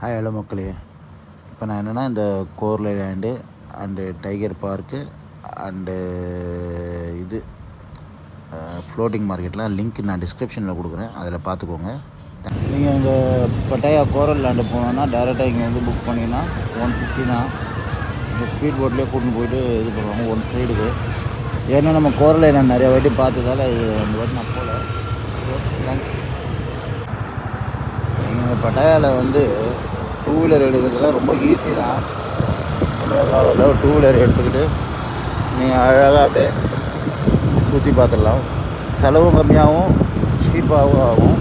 Hi hello மக்களே. இப்போ நான் என்னென்னா இந்த கோர்லை land and tiger park and இது ஃப்ளோட்டிங் மார்க்கெட்லாம் லிங்க் நான் டிஸ்கிரிப்ஷனில் கொடுக்குறேன், அதில் பார்த்துக்கோங்க. நீங்கள் இந்த பட்டாயா கோரல் லேண்டு போனோன்னா டேரெக்டாக இங்கே வந்து புக் பண்ணிங்கன்னா 150 தான். இந்த ஸ்பீட் போட்லேயே கூட்டின்னு போயிட்டு இது பண்ணுவாங்க ஒன் சைடுக்கு. ஏன்னா நம்ம கோரலை நான் நிறையா வாட்டி பார்த்ததால அந்த வாட்டி நான் போகல. தேங்க்ஸ். நீங்கள் பட்டாயாவில் வந்து டூ வீலர் எடுக்கிறதுலாம் ரொம்ப ஈஸி தான். அதில் டூ வீலர் எடுத்துக்கிட்டு நீங்கள் அழகாக அப்படியே சுற்றி பார்த்துடலாம். செலவும் கம்மியாகவும் சீப்பாகவும் ஆகும்.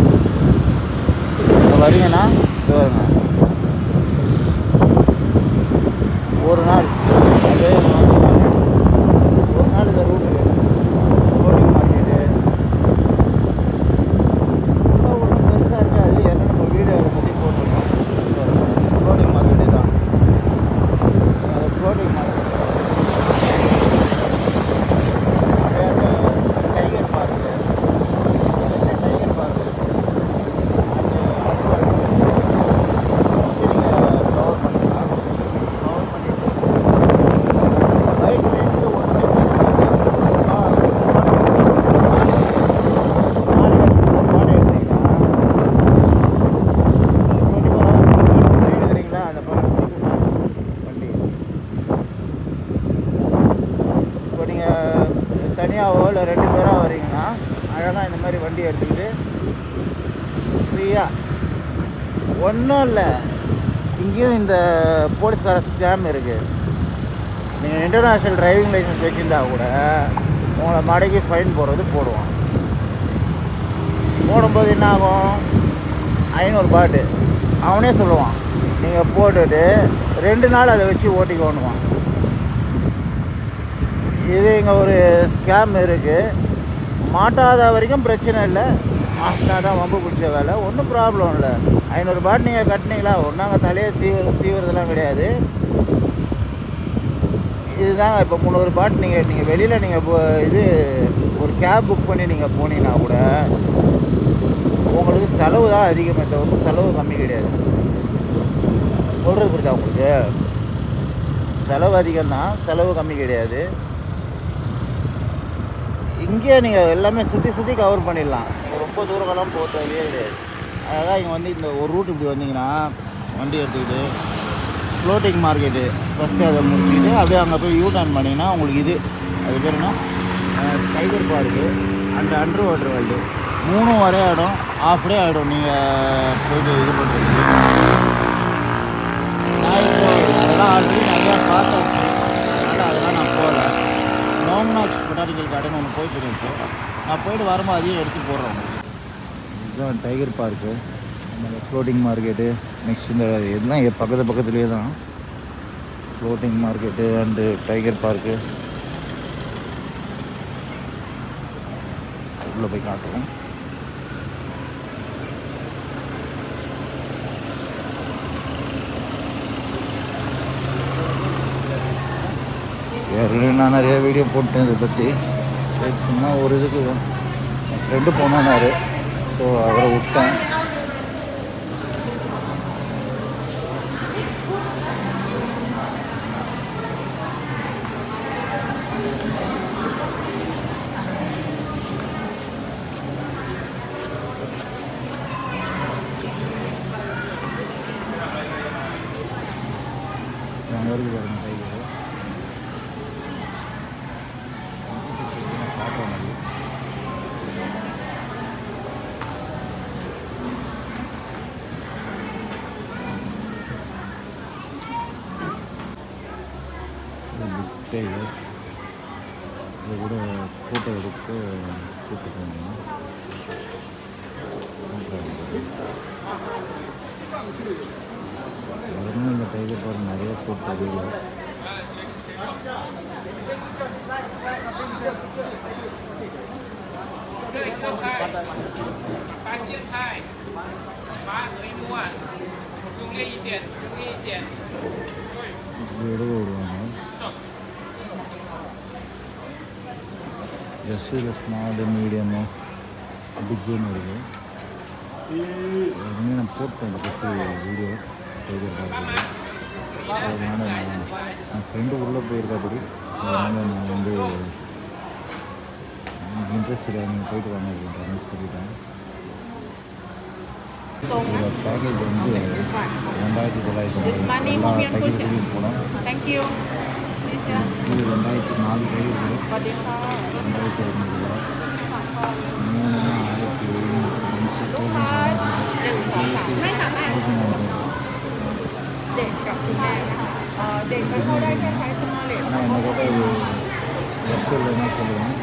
இப்போ வரீங்கன்னா வருங்க ஒரு நாள் அதே ஒரு நாள் இந்த ரூட்டு ஃப்ளோட்டிங் மார்க்கெட்டு ஒன்றும் பெருசாக இருக்காது. ஏன்னா நம்ம வீடு அதை பற்றி போட்டிருக்கோம். ஃப்ளோட்டிங் மார்க்கெட்டு தான் அது. Floating market tiger park tiger park cover பண்ணிக்கலாம். கவர் பண்ணிட்டு பைக் ரேட்டு ஒன்றுமே பிரச்சனை இல்லை. பாடம் எடுத்தீங்கன்னா 24 ஹவர்ஸ் எடுக்கிறீங்களா அந்த படம் வண்டி. இப்போ நீங்கள் தனியாகவோ இல்லை 2 பேராக வரீங்கன்னா அழகாக இந்த மாதிரி வண்டி எடுத்துக்கிட்டு ஃப்ரீயாக ஒன்றும் இல்லை. இங்கேயும் இந்த போலீஸ்கார ஸ்கேம் இருக்குது. நீங்கள் இன்டர்நேஷ்னல் டிரைவிங் லைசன்ஸ் வச்சுருந்தா கூட உங்களை மடக்கி ஃபைன் போடுவான். போடும்போது என்ன ஆகும், 500 பாட்டு அவனே சொல்லுவான். நீங்கள் போட்டுட்டு 2 நாள் அதை வச்சு ஓட்டிக்கோணுவான். இது இங்கே ஒரு ஸ்கேம் இருக்குது. மாட்டாத வரைக்கும் பிரச்சனை இல்லை. மாட்டாதான் வம்பு பிடிச்ச வேலை, ஒன்றும் ப்ராப்ளம் இல்லை. 500 பாட்டு நீங்கள் கட்டினீங்களா ஒன்றாங்க தலையே சீவுறதுலாம் கிடையாது. இதுதாங்க இப்போ 300 பாட்டு நீங்கள் வெளியில் நீங்கள் இது ஒரு கேப் புக் பண்ணி நீங்கள் போனீங்கன்னா கூட உங்களுக்கு செலவு தான் அதிகமே தவிர செலவு கம்மி கிடையாது. சொல்கிறது புரியுதா உங்களுக்கு? செலவு அதிகம்தான், செலவு கம்மி கிடையாது. இங்கேயே நீங்கள் எல்லாமே சுற்றி கவர் பண்ணிடலாம். நீங்கள் ரொம்ப தூரமெல்லாம் போக தேவையே கிடையாது. அழகாக இங்கே வந்து இந்த ஒரு ரூட் இப்படி வந்தீங்கன்னா வண்டி எடுத்துக்கிட்டு ஃப்ளோட்டிங் மார்க்கெட்டு ஃபஸ்ட்டு அதை முடிச்சுக்கிட்டு அப்படியே அங்கே போய் யூ-டர்ன் பண்ணிங்கன்னா உங்களுக்கு இது அது பேர் என்ன tiger park and under water world 3 ஒரே இடம். ஆஃப் டே ஆகிடும் நீங்கள் போயிட்டு இது பண்ணுறதுக்கு. நான் இப்போ அதெல்லாம் ஆல்ரெடி நிறையா பார்த்தாச்சு, அதனால் நான் போகல. நோம்நாக்ஸ் பொட்டானிக்கல் கார்டன் ஒன்று போயிட்டு இப்போ நான் போயிட்டு வரும்போது அதையும் எடுத்து போடுறேன். இதுதான் டைகர் பார்க்கு, நம்ம ஃப்ளோட்டிங் மார்க்கெட்டு. நெக்ஸ்ட் இந்த இதெல்லாம் பக்கத்துலேயே தான் floating market and tiger park. உள்ளே போய் காட்டுவோம். ஏற்கனவே நான் நிறைய வீடியோ போட்டேன் இதை பற்றி. சும்மா ஒரு இதுக்கு என் ஃப்ரெண்டு போனாரு, ஸோ அவரை விட்டேன். அங்கே இருக்கு பாருங்க டைகர். டைகர் இதை கூட ஃபோட்டோ எடுத்து கூப்பிட்டு போகணும். அதனால இந்த டைகர் பார்க்க நிறைய ஃபோட்டோ வீடியோ. எடுக்க விடுவாங்க. ஜஸ்ட்டு ஸ்மாலு மீடியமு பிக்குன்னு இருக்குது. நான் போட்டேன் இதை பற்றி வீடியோ. டைகர் பார்க்குறது. அதனால் என் ஃப்ரெண்டு உள்ளே போயிருக்காப்படி. அதனால் நான் வந்து எனக்கு இன்ட்ரெஸ்ட் இல்லை, நீங்கள் போயிட்டு வாங்க அப்படின்ற மாதிரி சொல்லிட்டேன். இதோட பேக்கேஜ் வந்து 2900 எல்லா டைகர்களையும் போகலாம். இது 2004 டைகர், 2700 மூணுன்னா 1700. ஆனால் என்ன கேட்டால் இது லெஃப்ட் இல்லைன்னா சொல்லுவேன்.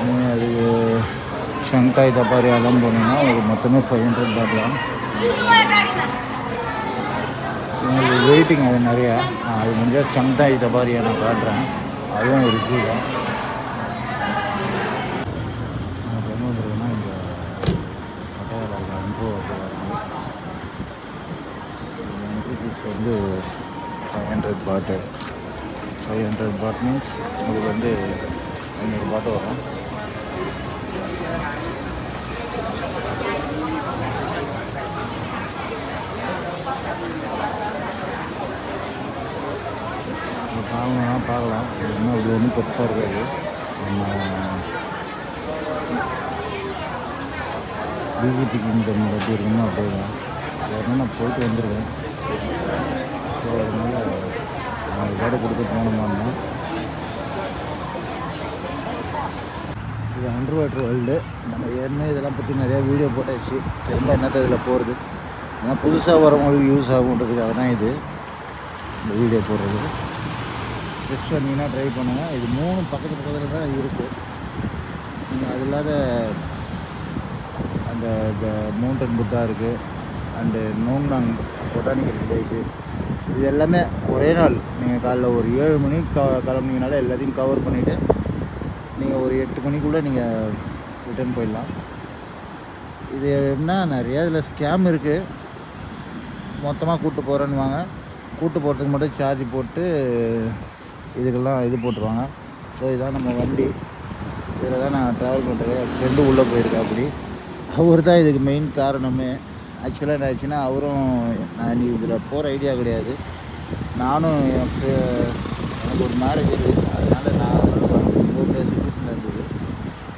நீங்கள் அதுக்கு ஷங்காய் தபாரி எல்லாம் போனீங்கன்னா ஒரு மொத்தமே 500 பாட்லாம். உங்களுக்கு வெயிட்டிங் அது நிறையா. அது முடிஞ்சால் சங்தாய் தபாரியை நான் காட்டுறேன், அதுவும் ஒரு ஜூ தான். எனக்கு என்ன வந்துருக்குன்னா இந்த பட்டையாளர் அன்போ என்ட்ரி ஃபீஸ் வந்து 500 பாட்டு. 500 பாட் மீன்ஸ் உங்களுக்கு வந்து 500 பாட்டு வரும். பார்க்கலாம் பார்க்கலாம். இன்னும் அது ஒன்றும் பெருசாக இருக்காது. நம்ம பிஜேபி கிங்டம் எப்படி இருக்குன்னு அப்படியே தான். அதனால் நான் போயிட்டு வந்துடுவேன். ஸோ அதனால் நான் பாட்டு கொடுத்து போனோம்னா இது அண்டர் வாட்டர் வேர்ல்டு. நம்ம ஏற்கனவே இதெல்லாம் பற்றி நிறையா வீடியோ போட்டாச்சு. திரும்ப என்னத்தை இதில் போகிறது, ஏன்னா புதுசாக வரவங்களுக்கு யூஸ் ஆகுன்றதுக்காக தான் இது இந்த வீடியோ போடுறது. ஜஸ்ட் வந்தீங்கன்னா ட்ரை பண்ணுங்கள். இது 3 பக்கத்தில் தான் இருக்குது. நீங்கள் அது இல்லாத அந்த மவுண்டன் புத்தா இருக்குது, அண்டு நோங்னாங் பொட்டானிக்கல் வில்லேஜ், இது எல்லாமே ஒரே நாள். நீங்கள் காலைல ஒரு 7 மணிக்கு கிளம்புனீங்கனால எல்லாத்தையும் கவர் பண்ணிவிட்டு நீங்கள் ஒரு 8 மணிக்குள்ளே நீங்கள் ரிட்டர்ன் போயிடலாம். இது என்ன நிறையா இதில் ஸ்கேம் இருக்குது. மொத்தமாக கூப்பிட்டு போகிறேன்னு வாங்க, கூப்பிட்டு போகிறதுக்கு மட்டும் சார்ஜ் போட்டு இதுக்கெல்லாம் இது போட்டுருவாங்க. ஸோ இதுதான் நம்ம வண்டி, இதில் தான் நான் ட்ராவல் பண்ணுறேன். என் ஃப்ரெண்டு உள்ளே போயிருக்கா. அப்படி அவர் தான் இதுக்கு மெயின் காரணமே. ஆக்சுவலாக என்ன ஆச்சுன்னா, அவரும் நான் இதில் போகிற ஐடியா கிடையாது. நானும் எனக்கு ஒரு மேரேஜ் இருக்குது, அதனால் நான் ஒரு சுச்சுவேஷனில் இருந்தது.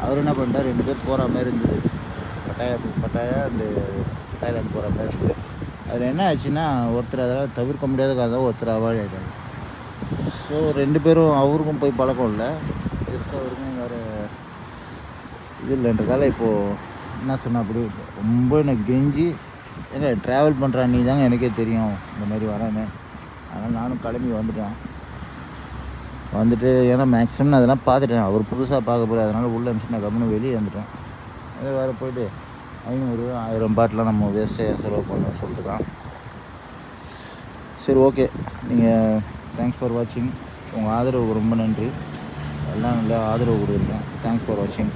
அவர் என்ன பண்ணிட்டார், 2 பேர் போகிற மாதிரி இருந்தது. பட்டாயா அந்த தாய்லாந்து போகிற மாதிரி இருந்தது. அதில் என்ன ஆச்சுன்னா, ஒருத்தர் அதெல்லாம் தவிர்க்க முடியாத காரணம் ஒருத்தர் அவாய்ட் ஆகிட்டாங்க. ஸோ 2 பேரும் அவருக்கும் போய் பழக்கம் இல்லை, ஜஸ்ட் அவருக்கும் வேறு இது இல்லைன்றதால இப்போது என்ன சொன்னால் அப்படி ரொம்ப எனக்கு கெஞ்சி, ஏங்க ட்ராவல் பண்ணுற நீ தாங்க எனக்கே தெரியும் இந்த மாதிரி வரேன்னு. அதனால் நானும் கிளம்பி வந்துட்டு ஏன்னா மேக்ஸிமம் நான் அதெல்லாம் பார்த்துட்டேன். அவர் புதுசாக பார்க்க போகிறேன், அதனால் உள்ள நிமிஷம் நான் கம்முன்னு வெளியே வந்துட்டேன். அதே வேறு போய்ட்டு 500 1000 பாட்டெலாம் நம்ம வேஸ்ட்டாக செலவு பண்ணோம் சொல்லிட்டுதான். சரி, ஓகே. நீங்கள் தேங்க்ஸ் ஃபார் வாட்சிங். உங்கள் ஆதரவு ரொம்ப நன்றி. எல்லாம் நல்லா ஆதரவு கொடுக்குறீங்க. தேங்க்ஸ் ஃபார் வாட்சிங்.